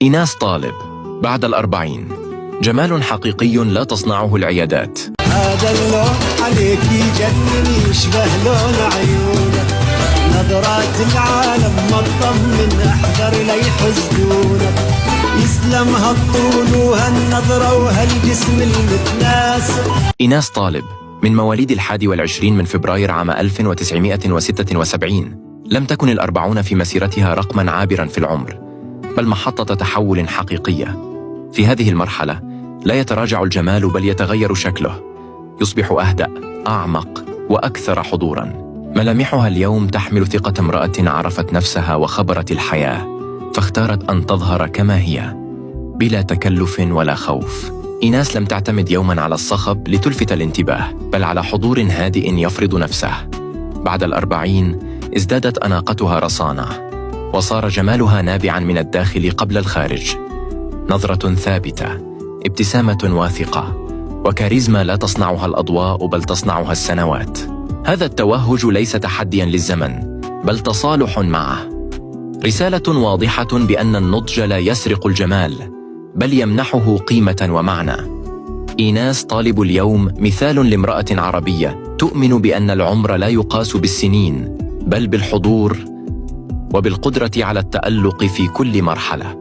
إيناس طالب بعد 40. جمال حقيقي لا تصنعه العيادات. هذا اللون عليك يجنن، يشبه لون عيونك. نظرات العالم ما تطمن، احذر لا يحسدونك. يسلم هالطول وهالنظرة وهالجسم المتناسق. إيناس طالب من مواليد 21 من فبراير عام 1976. لم تكن 40 في مسيرتها رقماً عابراً في العمر، بل محطة تحول حقيقية. في هذه المرحلة لا يتراجع الجمال بل يتغير شكله، يصبح أهدأ، أعمق، وأكثر حضوراً. ملامحها اليوم تحمل ثقة امرأة عرفت نفسها وخبرت الحياة، فاختارت أن تظهر كما هي بلا تكلف ولا خوف. إيناس لم تعتمد يوماً على الصخب لتلفت الانتباه، بل على حضور هادئ يفرض نفسه. بعد 40 ازدادت أناقتها رصانة، وصار جمالها نابعاً من الداخل قبل الخارج. نظرة ثابتة، ابتسامة واثقة، وكاريزما لا تصنعها الأضواء بل تصنعها السنوات. هذا التوهج ليس تحدياً للزمن، بل تصالح معه. رسالة واضحة بأن النضج لا يسرق الجمال، بل يمنحه قيمة ومعنى. إيناس طالب اليوم مثال لامرأة عربية تؤمن بأن العمر لا يقاس بالسنين، بل بالحضور وبالقدرة على التألق في كل مرحلة.